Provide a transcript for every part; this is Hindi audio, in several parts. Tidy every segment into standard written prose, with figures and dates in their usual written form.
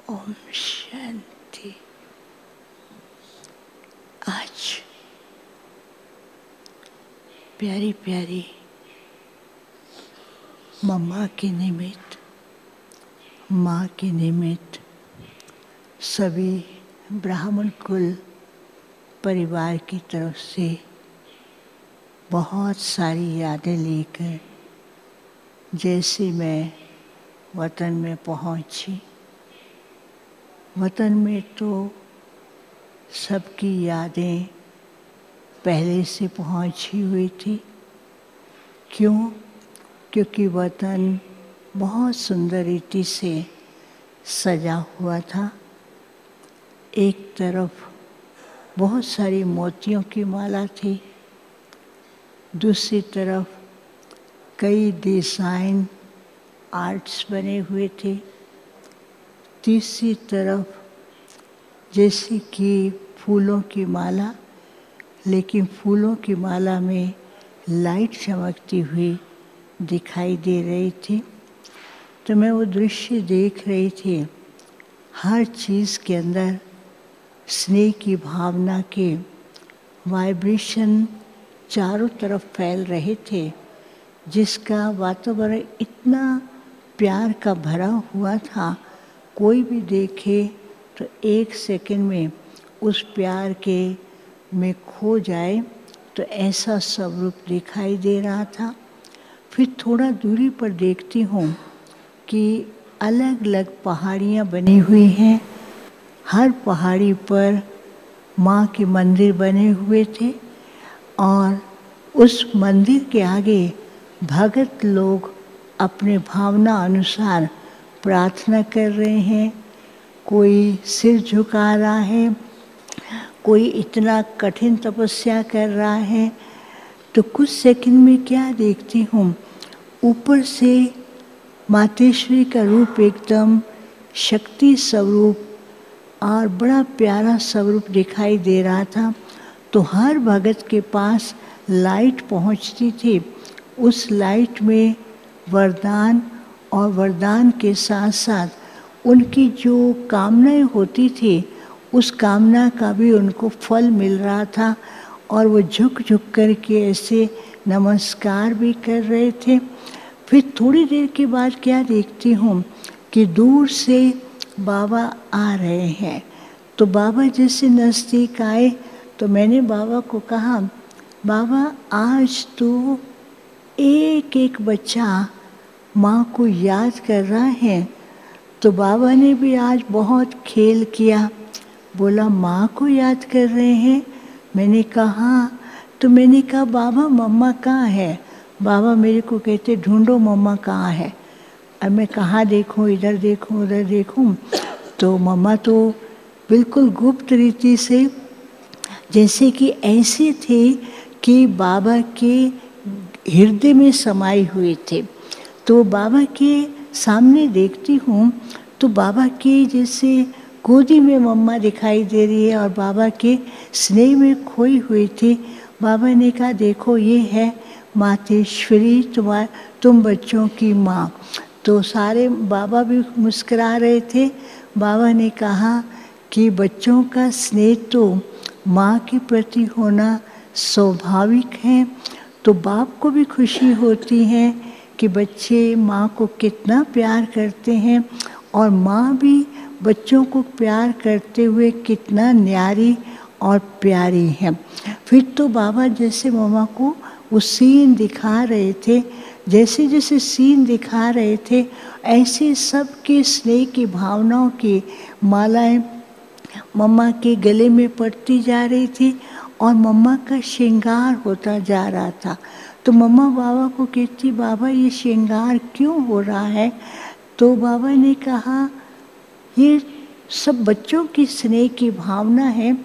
ओम शांति। आज प्यारी प्यारी मम्मा के निमित्त, माँ के निमित्त सभी ब्राह्मण कुल परिवार की तरफ से बहुत सारी यादें लेकर जैसे मैं वतन में पहुँची। वतन में तो सबकी यादें पहले से पहुँची हुई थी। क्यों? क्योंकि वतन बहुत सुंदर रीति से सजा हुआ था। एक तरफ बहुत सारी मोतियों की माला थी, दूसरी तरफ कई डिज़ाइन आर्ट्स बने हुए थे, तीसरी तरफ जैसे कि फूलों की माला, लेकिन फूलों की माला में लाइट चमकती हुई दिखाई दे रही थी। तो मैं वो दृश्य देख रही थी। हर चीज़ के अंदर स्नेह की भावना के वाइब्रेशन चारों तरफ फैल रहे थे, जिसका वातावरण इतना प्यार का भरा हुआ था। कोई भी देखे तो एक सेकंड में उस प्यार के में खो जाए, तो ऐसा स्वरूप दिखाई दे रहा था। फिर थोड़ा दूरी पर देखती हूँ कि अलग अलग पहाड़ियाँ बनी हुई हैं। हर पहाड़ी पर माँ के मंदिर बने हुए थे और उस मंदिर के आगे भगत लोग अपने भावना अनुसार प्रार्थना कर रहे हैं। कोई सिर झुका रहा है, कोई इतना कठिन तपस्या कर रहा है। तो कुछ सेकंड में क्या देखती हूँ, ऊपर से मातेश्वरी का रूप एकदम शक्ति स्वरूप और बड़ा प्यारा स्वरूप दिखाई दे रहा था। तो हर भगत के पास लाइट पहुँचती थी। उस लाइट में वरदान और वरदान के साथ साथ उनकी जो कामनाएं होती थी, उस कामना का भी उनको फल मिल रहा था और वो झुक झुक कर के ऐसे नमस्कार भी कर रहे थे। फिर थोड़ी देर के बाद क्या देखती हूँ कि दूर से बाबा आ रहे हैं। तो बाबा जैसे नज़दीक आए तो मैंने बाबा को कहा, बाबा आज तो एक एक बच्चा माँ को याद कर रहा है। तो बाबा ने भी आज बहुत खेल किया। बोला माँ को याद कर रहे हैं? मैंने कहा, तो मैंने कहा बाबा मम्मा कहाँ है? बाबा मेरे को कहते ढूंढो मम्मा कहाँ है। अब मैं कहाँ देखूँ, इधर देखूँ उधर देखूँ, तो मम्मा तो बिल्कुल गुप्त रीति से जैसे कि ऐसे थे कि बाबा के हृदय में समाये हुए थे। तो बाबा के सामने देखती हूँ तो बाबा के जैसे गोदी में मम्मा दिखाई दे रही है और बाबा के स्नेह में खोई हुई थी। बाबा ने कहा देखो ये है मातेश्वरी, तुम बच्चों की माँ। तो सारे बाबा भी मुस्कुरा रहे थे। बाबा ने कहा कि बच्चों का स्नेह तो माँ के प्रति होना स्वाभाविक है। तो बाप को भी खुशी होती है कि बच्चे माँ को कितना प्यार करते हैं और माँ भी बच्चों को प्यार करते हुए कितना न्यारी और प्यारी है। फिर तो बाबा जैसे मम्मा को वो सीन दिखा रहे थे, जैसे जैसे सीन दिखा रहे थे ऐसे सबके स्नेह की भावनाओं की मालाएं मम्मा के गले में पड़ती जा रही थी और मम्मा का श्रृंगार होता जा रहा था। तो मम्मा बाबा को कहती, बाबा ये श्रृंगार क्यों हो रहा है? तो बाबा ने कहा ये सब बच्चों की स्नेह की भावना है।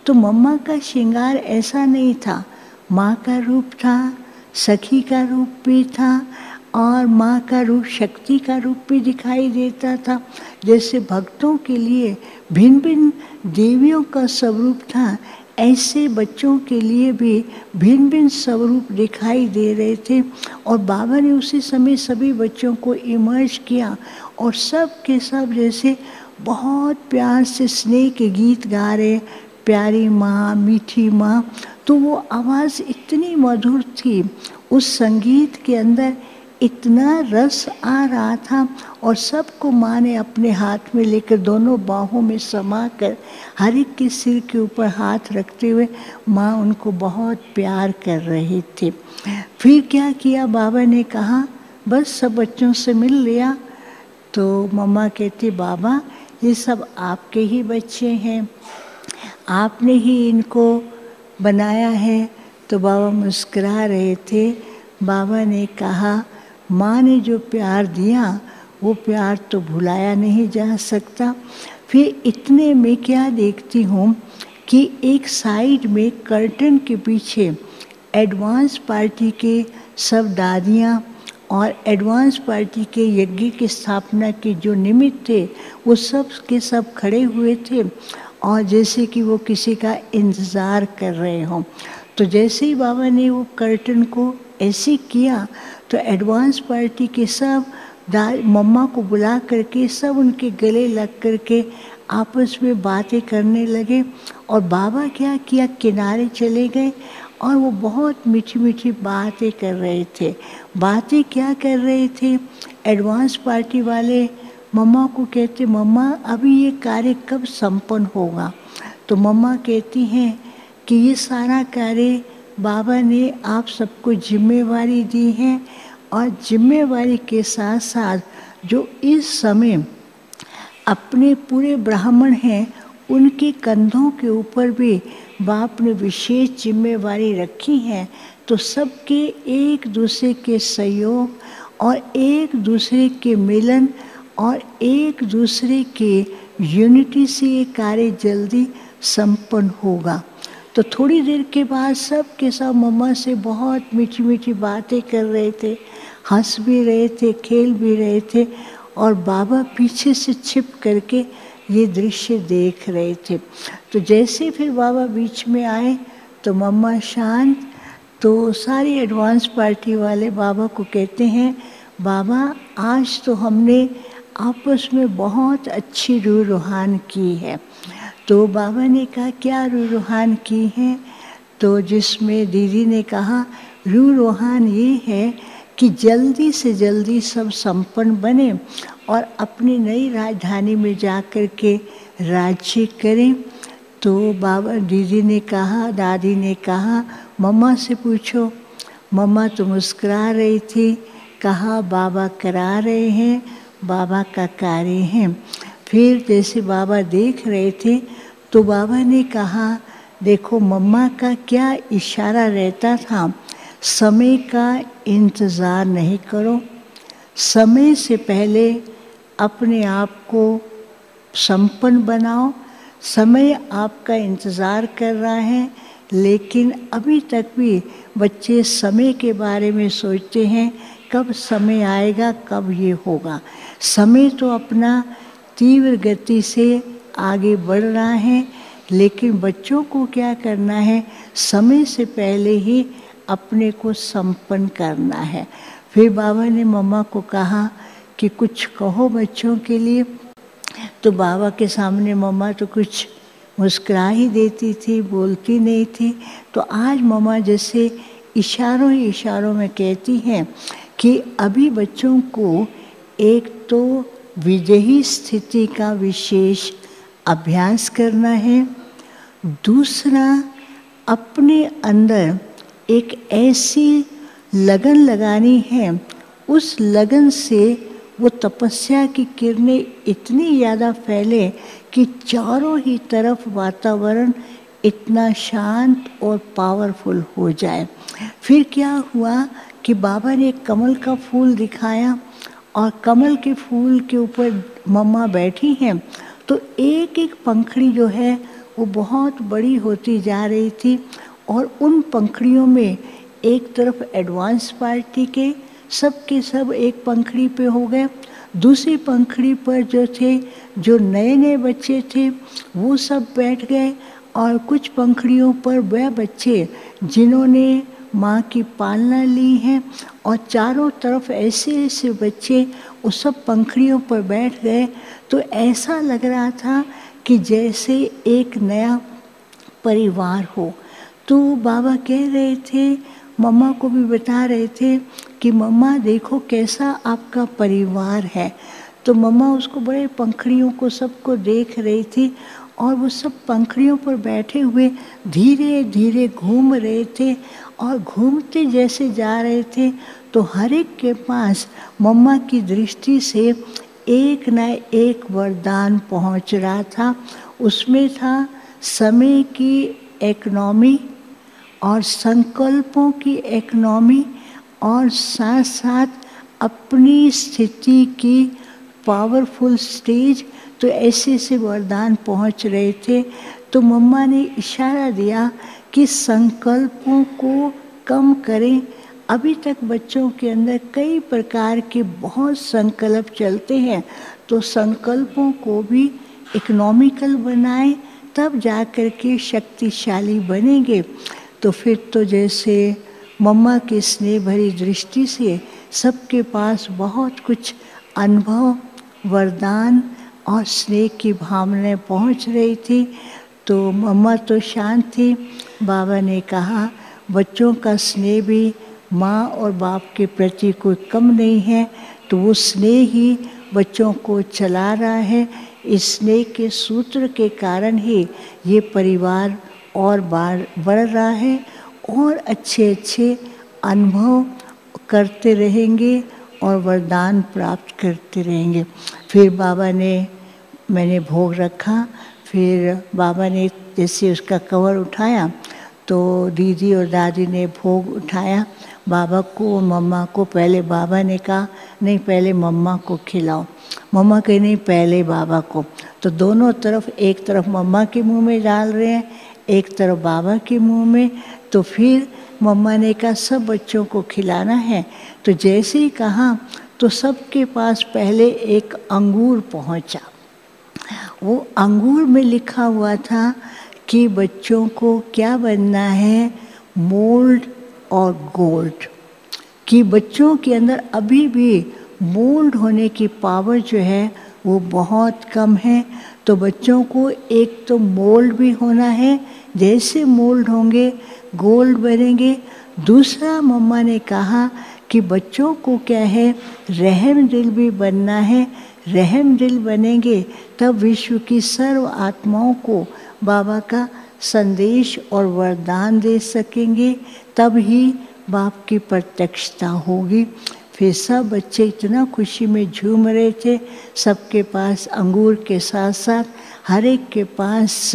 तो मम्मा का श्रृंगार ऐसा नहीं था, माँ का रूप था, सखी का रूप भी था और माँ का रूप शक्ति का रूप भी दिखाई देता था। जैसे भक्तों के लिए भिन्न भिन्न देवियों का स्वरूप था, ऐसे बच्चों के लिए भी भिन्न भिन्न स्वरूप दिखाई दे रहे थे। और बाबा ने उसी समय सभी बच्चों को इमर्ज किया और सब के सब जैसे बहुत प्यार से स्नेह के गीत गा रहे, प्यारी माँ, मीठी माँ। तो वो आवाज़ इतनी मधुर थी, उस संगीत के अंदर इतना रस आ रहा था। और सबको माँ ने अपने हाथ में लेकर दोनों बाहों में समा कर हर एक के सिर के ऊपर हाथ रखते हुए माँ उनको बहुत प्यार कर रहे थे। फिर क्या किया, बाबा ने कहा बस सब बच्चों से मिल लिया। तो मम्मा कहती बाबा ये सब आपके ही बच्चे हैं, आपने ही इनको बनाया है। तो बाबा मुस्कुरा रहे थे। बाबा ने कहा माँ ने जो प्यार दिया वो प्यार तो भुलाया नहीं जा सकता। फिर इतने में क्या देखती हूँ कि एक साइड में कर्टन के पीछे एडवांस पार्टी के सब दादियाँ और एडवांस पार्टी के यज्ञ की स्थापना के जो निमित्त थे वो सब के सब खड़े हुए थे और जैसे कि वो किसी का इंतज़ार कर रहे हों। तो जैसे ही बाबा ने वो कर्टन को ऐसे किया तो एडवांस पार्टी के सब मम्मा को बुला करके सब उनके गले लग करके आपस में बातें करने लगे। और बाबा क्या किया, किनारे चले गए और वो बहुत मीठी मीठी बातें कर रहे थे। बातें क्या कर रहे थे, एडवांस पार्टी वाले मम्मा को कहते मम्मा अभी ये कार्य कब संपन्न होगा। तो मम्मा कहती हैं कि ये सारा कार्य बाबा ने आप सबको जिम्मेवारी दी है और जिम्मेवारी के साथ साथ जो इस समय अपने पूरे ब्राह्मण हैं उनके कंधों के ऊपर भी बाप ने विशेष जिम्मेवारी रखी है। तो सबके एक दूसरे के सहयोग और एक दूसरे के मिलन और एक दूसरे के यूनिटी से ये कार्य जल्दी संपन्न होगा। तो थोड़ी देर के बाद सब के सब मम्मा से बहुत मीठी मीठी बातें कर रहे थे, हंस भी रहे थे, खेल भी रहे थे और बाबा पीछे से छिप करके ये दृश्य देख रहे थे। तो जैसे फिर बाबा बीच में आए तो मम्मा शांत। तो सारी एडवांस पार्टी वाले बाबा को कहते हैं बाबा आज तो हमने आपस में बहुत अच्छी रूह रूहान की है। तो बाबा ने कहा क्या रूह रूहान की है। तो जिसमें दीदी ने कहा रूह रूहान ये है कि जल्दी से जल्दी सब संपन्न बने और अपनी नई राजधानी में जाकर के राज्य करें। तो बाबा दीदी ने कहा, दादी ने कहा मम्मा से पूछो। मम्मा तो मुस्कुरा रही थी। कहा बाबा करा रहे हैं, बाबा का कार्य है। फिर जैसे बाबा देख रहे थे तो बाबा ने कहा देखो मम्मा का क्या इशारा रहता था, समय का इंतज़ार नहीं करो, समय से पहले अपने आप को संपन्न बनाओ। समय आपका इंतज़ार कर रहा है लेकिन अभी तक भी बच्चे समय के बारे में सोचते हैं कब समय आएगा, कब ये होगा। समय तो अपना तीव्र गति से आगे बढ़ रहा है लेकिन बच्चों को क्या करना है, समय से पहले ही अपने को संपन्न करना है। फिर बाबा ने मम्मा को कहा कि कुछ कहो बच्चों के लिए। तो बाबा के सामने मम्मा तो कुछ मुस्कुरा ही देती थी, बोलती नहीं थी। तो आज मम्मा जैसे इशारों ही इशारों में कहती हैं कि अभी बच्चों को एक तो विजयी स्थिति का विशेष अभ्यास करना है, दूसरा अपने अंदर एक ऐसी लगन लगानी है, उस लगन से वो तपस्या की किरणें इतनी ज़्यादा फैले कि चारों ही तरफ वातावरण इतना शांत और पावरफुल हो जाए। फिर क्या हुआ कि बाबा ने कमल का फूल दिखाया और कमल के फूल के ऊपर मम्मा बैठी हैं। तो एक एक पंखड़ी जो है वो बहुत बड़ी होती जा रही थी और उन पंखड़ियों में एक तरफ एडवांस पार्टी के सब एक पंखड़ी पे हो गए, दूसरी पंखड़ी पर जो थे जो नए नए बच्चे थे वो सब बैठ गए और कुछ पंखुड़ियों पर वह बच्चे जिन्होंने माँ की पालना ली है, और चारों तरफ ऐसे ऐसे बच्चे उस सब पंखुड़ियों पर बैठ गए। तो ऐसा लग रहा था कि जैसे एक नया परिवार हो। तो बाबा कह रहे थे, मम्मा को भी बता रहे थे कि मम्मा देखो कैसा आपका परिवार है। तो मम्मा उसको बड़े पंखुड़ियों को सबको देख रही थी, और वो सब पंखुड़ियों पर बैठे हुए धीरे धीरे घूम रहे थे, और घूमते जैसे जा रहे थे तो हर एक के पास मम्मा की दृष्टि से एक न एक वरदान पहुंच रहा था। उसमें था समय की इकोनॉमी और संकल्पों की इकोनॉमी, और साथ साथ अपनी स्थिति की पावरफुल स्टेज। तो ऐसे ऐसे वरदान पहुंच रहे थे। तो मम्मा ने इशारा दिया कि संकल्पों को कम करें। अभी तक बच्चों के अंदर कई प्रकार के बहुत संकल्प चलते हैं, तो संकल्पों को भी इकोनॉमिकल बनाएं, तब जा कर के शक्तिशाली बनेंगे। तो फिर तो जैसे मम्मा की स्नेह भरी दृष्टि से सबके पास बहुत कुछ अनुभव, वरदान और स्नेह की भावनाएं पहुंच रही थी। तो मम्मा तो शांत थी। बाबा ने कहा बच्चों का स्नेह भी माँ और बाप के प्रति कोई कम नहीं है, तो वो स्नेह ही बच्चों को चला रहा है। इस स्नेह के सूत्र के कारण ही ये परिवार और बढ़ रहा है, और अच्छे अच्छे अनुभव करते रहेंगे और वरदान प्राप्त करते रहेंगे। फिर मैंने भोग रखा। फिर बाबा ने जैसे उसका कवर उठाया तो दीदी और दादी ने भोग उठाया बाबा को और मम्मा को। पहले बाबा ने कहा नहीं पहले मम्मा को खिलाओ, मम्मा कही नहीं पहले बाबा को। तो दोनों तरफ, एक तरफ मम्मा के मुंह में डाल रहे हैं, एक तरफ बाबा के मुंह में। तो फिर मम्मा ने कहा सब बच्चों को खिलाना है। तो जैसे ही कहा तो सबके पास पहले एक अंगूर पहुंचा। वो अंगूर में लिखा हुआ था कि बच्चों को क्या बनना है, मोल्ड और गोल्ड। कि बच्चों के अंदर अभी भी मोल्ड होने की पावर जो है वो बहुत कम है। तो बच्चों को एक तो मोल्ड भी होना है, जैसे मोल्ड होंगे गोल्ड बनेंगे। दूसरा मम्मा ने कहा कि बच्चों को क्या है, रहम दिल भी बनना है। रहम दिल बनेंगे तब विश्व की सर्व आत्माओं को बाबा का संदेश और वरदान दे सकेंगे, तब ही बाप की प्रत्यक्षता होगी। फिर सब बच्चे इतना खुशी में झूम रहे थे। सबके पास अंगूर के साथ साथ हर एक के पास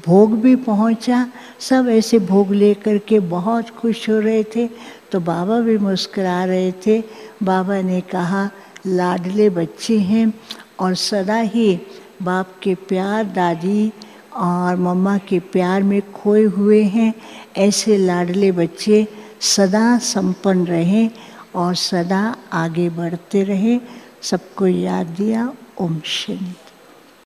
भोग भी पहुंचा। सब ऐसे भोग लेकर के बहुत खुश हो रहे थे। तो बाबा भी मुस्कुरा रहे थे। बाबा ने कहा लाडले बच्चे हैं और सदा ही बाप के प्यार, दादी और मम्मा के प्यार में खोए हुए हैं। ऐसे लाडले बच्चे सदा संपन्न रहें और सदा आगे बढ़ते रहें। सबको याद दिया। ओम शांति।